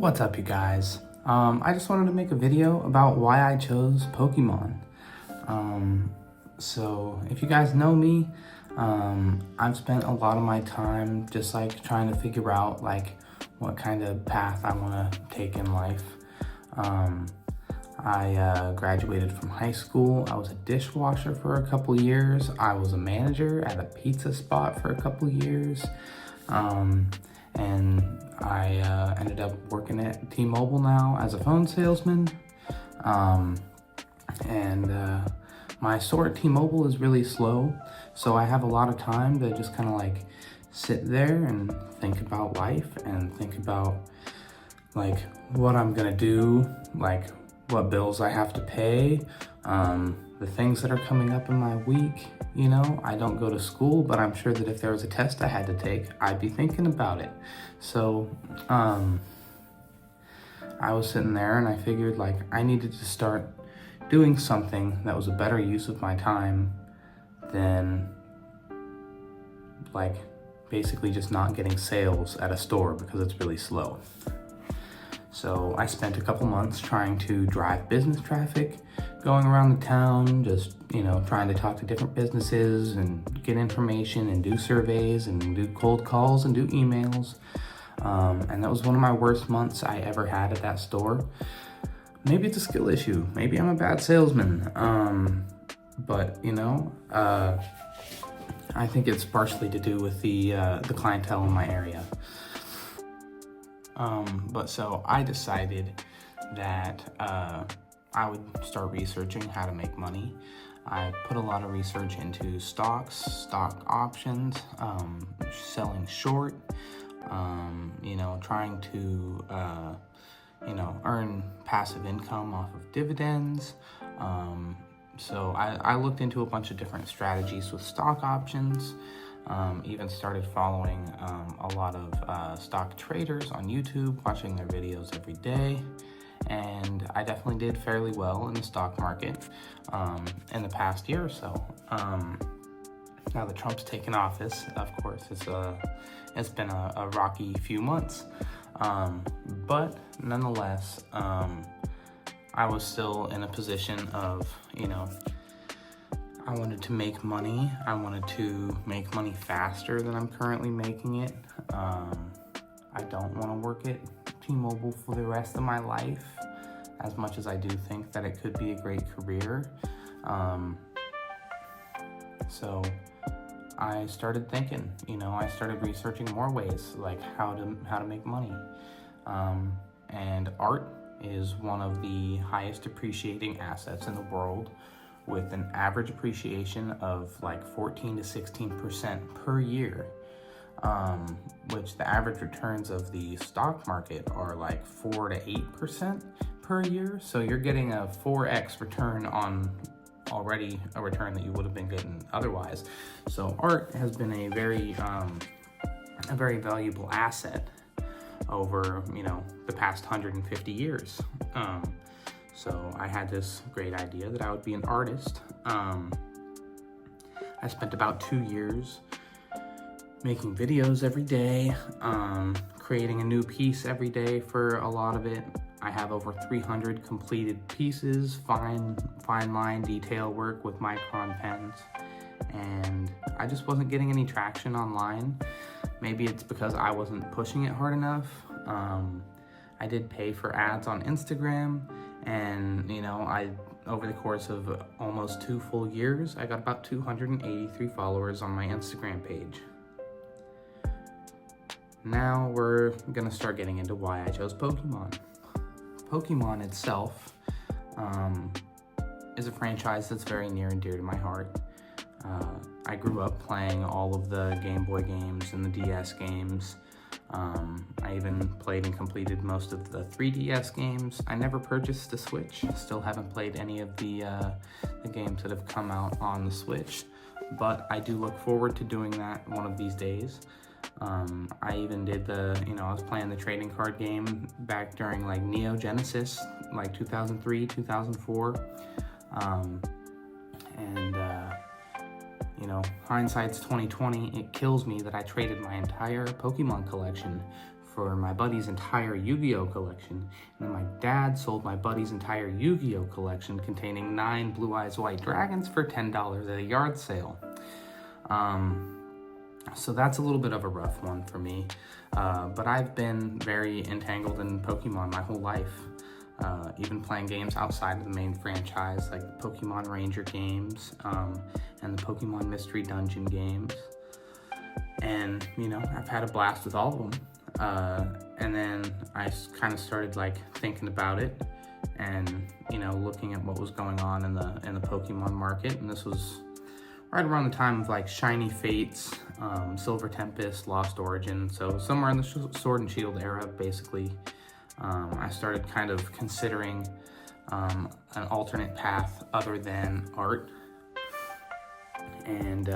What's up, you guys? I just wanted to make a video about why I chose Pokemon. So if you guys know me, I've spent a lot of my time just like trying to figure out like what kind of path I want to take in life. I graduated from high school. I was a dishwasher for a couple years. I was a manager at a pizza spot for a couple years. And I ended up working at T-Mobile now as a phone salesman. My store at T-Mobile is really slow, so I have a lot of time to just kind of like sit there and think about life and think about like what I'm gonna do, like what bills I have to pay, the things that are coming up in my week. You know, I don't go to school, but I'm sure that if there was a test I had to take, I'd be thinking about it. So, I was sitting there and I figured like I needed to start doing something that was a better use of my time than like basically just not getting sales at a store because it's really slow. So I spent a couple months trying to drive business traffic, going around the town, just, trying to talk to different businesses and get information and do surveys and do cold calls and do emails. And that was one of my worst months I ever had at that store. Maybe it's a skill issue. Maybe I'm a bad salesman. But I think it's partially to do with the clientele in my area. So I decided that I would start researching how to make money. I put a lot of research into stocks, stock options, selling short, trying to, earn passive income off of dividends. So I looked into a bunch of different strategies with stock options. Even started following a lot of stock traders on YouTube, watching their videos every day. And I definitely did fairly well in the stock market in the past year or so. Now that Trump's taken office, of course, it's been a rocky few months. But nonetheless, I was still in a position of, I wanted to make money. I wanted to make money faster than I'm currently making it. I don't want to work at T-Mobile for the rest of my life, as much as I do think that it could be a great career. So I started thinking, I started researching more ways, like how to make money. And art is one of the highest appreciating assets in the world, with an average appreciation of like 14 to 16% per year, which the average returns of the stock market are like 4 to 8% per year. So you're getting a 4x return on already a return that you would have been getting otherwise. So art has been a very valuable asset over, the past 150 years. So I had this great idea that I would be an artist. I spent about 2 years making videos every day, creating a new piece every day for a lot of it. I have over 300 completed pieces, fine line detail work with Micron pens, and I just wasn't getting any traction online. Maybe it's because I wasn't pushing it hard enough. I did pay for ads on Instagram, and over the course of almost 2 full years, I got about 283 followers on my Instagram page. Now we're gonna start getting into why I chose Pokemon. Pokemon itself is a franchise that's very near and dear to my heart. I grew up playing all of the Game Boy games and the DS games. I even played and completed most of the 3DS games. I never purchased the Switch. Still haven't played any of the games that have come out on the Switch, but I do look forward to doing that one of these days. I even did I was playing the trading card game back during like Neo Genesis, like 2003, 2004. Hindsight's 2020. It kills me that I traded my entire Pokemon collection for my buddy's entire Yu-Gi-Oh collection, and then my dad sold my buddy's entire Yu-Gi-Oh collection containing 9 Blue Eyes White Dragons for $10 at a yard sale. So that's a little bit of a rough one for me, but I've been very entangled in Pokemon my whole life, even playing games outside of the main franchise, like the Pokemon Ranger games, and the Pokemon Mystery Dungeon games. And, you know, I've had a blast with all of them. And then I kind of started like thinking about it and, you know, looking at what was going on in the Pokemon market. And this was right around the time of like Shiny Fates, Silver Tempest, Lost Origin. So somewhere in the Sword and Shield era, basically, I started kind of considering an alternate path other than art. And,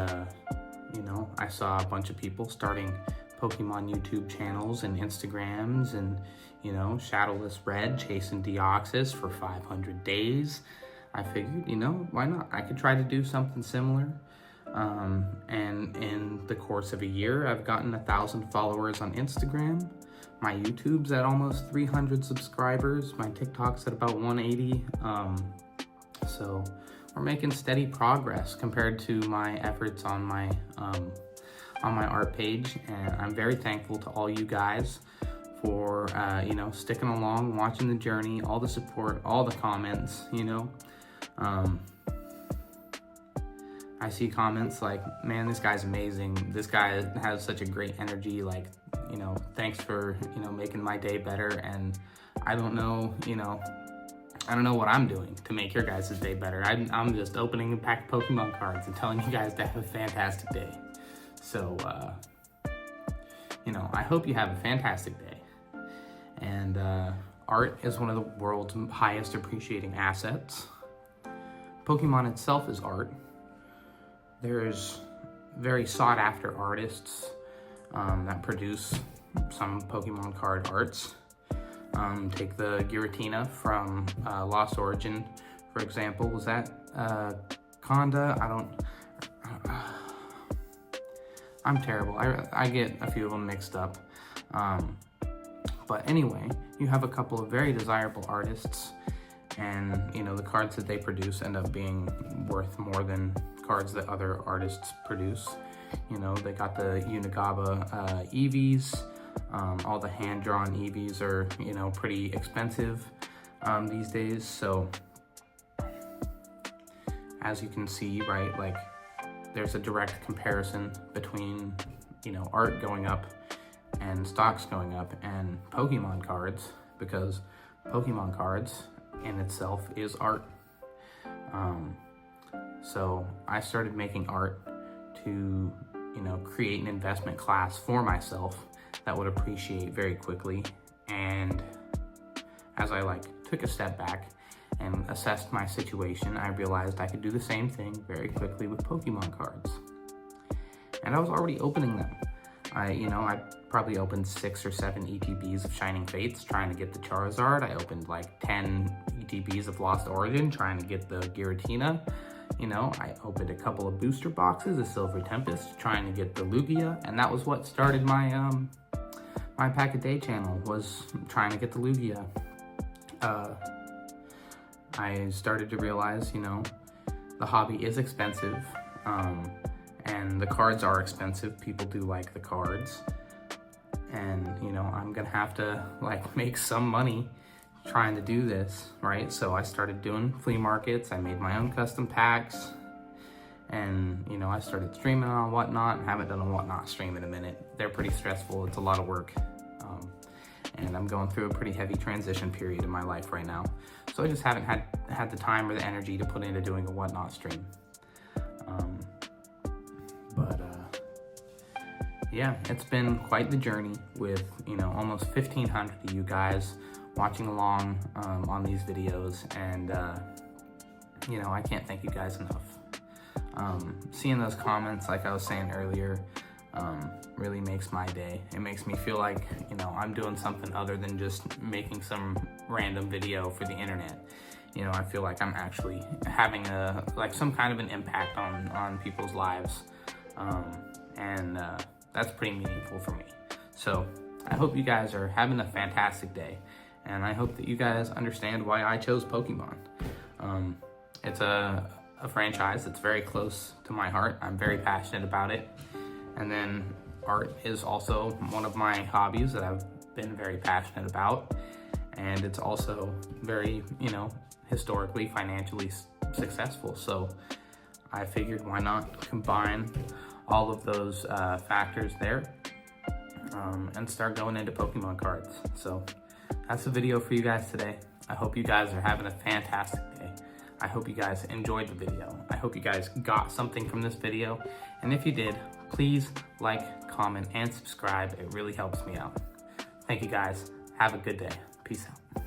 you know, I saw a bunch of people starting Pokemon YouTube channels and Instagrams and, you know, Shadowless Red chasing Deoxys for 500 days. I figured, you know, why not? I could try to do something similar. And in the course of a year, I've gotten 1,000 followers on Instagram. My YouTube's at almost 300 subscribers. My TikTok's at about 180. So we're making steady progress compared to my efforts on my art page, and I'm very thankful to all you guys for you know, sticking along, watching the journey, all the support, all the comments. You know, I see comments like, man, this guy's amazing, this guy has such a great energy, like, you know, thanks for, you know, making my day better. And I don't know, you know, I don't know what I'm doing to make your guys' day better. I'm just opening a pack of Pokemon cards and telling you guys to have a fantastic day. So, you know, I hope you have a fantastic day. And art is one of the world's highest appreciating assets. Pokemon itself is art. There's very sought after artists that produce some Pokemon card arts. Take the Giratina from Lost Origin, for example. Was that Conda? I'm terrible. I get a few of them mixed up. But anyway, you have a couple of very desirable artists, and, you know, the cards that they produce end up being worth more than cards that other artists produce. You know, they got the Unigaba Eevees. All the hand-drawn Eevees are, you know, pretty expensive these days. So as you can see, right, like, there's a direct comparison between, you know, art going up and stocks going up and Pokemon cards, because Pokemon cards in itself is art. So I started making art to, you know, create an investment class for myself that would appreciate very quickly. And as I like took a step back and assessed my situation, I realized I could do the same thing very quickly with Pokemon cards. And I was already opening them. I probably opened 6 or 7 ETBs of Shining Fates trying to get the Charizard. I opened like 10 ETBs of Lost Origin trying to get the Giratina. You know, I opened a couple of booster boxes of Silver Tempest trying to get the Lugia, and that was what started my my Pack a Day channel, was trying to get the Lugia. I started to realize, you know, the hobby is expensive, and the cards are expensive. People do like the cards, and, you know, I'm gonna have to like make some money trying to do this, right? So I started doing flea markets. I made my own custom packs, and, you know, I started streaming on Whatnot. I haven't done a Whatnot stream in a minute. They're pretty stressful. It's a lot of work, and I'm going through a pretty heavy transition period in my life right now. So I just haven't had the time or the energy to put into doing a Whatnot stream. Yeah, it's been quite the journey with, you know, almost 1,500 of you guys watching along on these videos, and you know, I can't thank you guys enough. Seeing those comments, like I was saying earlier, really makes my day. It makes me feel like, you know, I'm doing something other than just making some random video for the internet. You know, I feel like I'm actually having some kind of an impact on people's lives, and that's pretty meaningful for me. So I hope you guys are having a fantastic day, and I hope that you guys understand why I chose Pokemon. It's a franchise that's very close to my heart. I'm very passionate about it. And then art is also one of my hobbies that I've been very passionate about. And it's also very, historically, financially successful. So I figured, why not combine all of those factors there and start going into Pokemon cards. So that's the video for you guys today. I hope you guys are having a fantastic day. I hope you guys enjoyed the video. I hope you guys got something from this video. And if you did, please like, comment, and subscribe. It really helps me out. Thank you guys. Have a good day. Peace out.